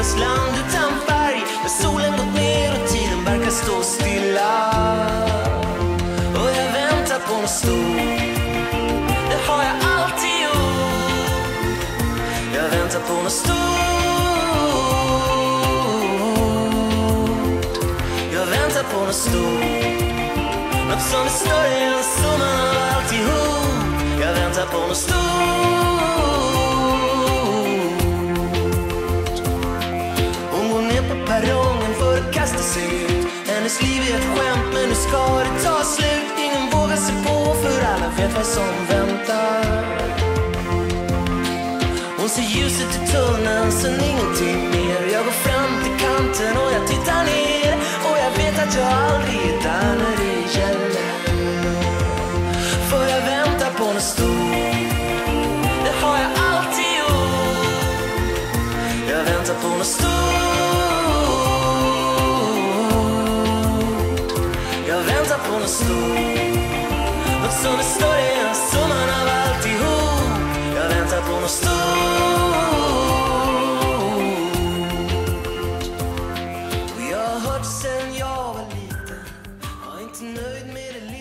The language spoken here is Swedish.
Deras land utan färg, där solen gått ner och tiden verkar stå stilla. Och jag väntar på något stort, det har jag alltid gjort. Jag väntar på något stort, jag väntar på något stort, något som är större än summan av alltihop. Jag väntar på något stort. Hon går ner på perrongen för att kasta sig ut. Hennes liv är ett skämt, men nu ska det ta slut. Ingen vågar sig på, för alla vet vad som väntar. Hon ser ljuset i tunneln, sen ingenting mer. Jag går fram till kanten och jag tittar ner. Och jag vet att jag aldrig är där när det gäller. För jag väntar på något stort, det har jag alltid gjort. Jag väntar på något stort, jag väntar på något stort, något som är större än summan av alltihop. Jag väntar på något stort. Och jag har hört sen jag var liten, jag är inte nöjd med det.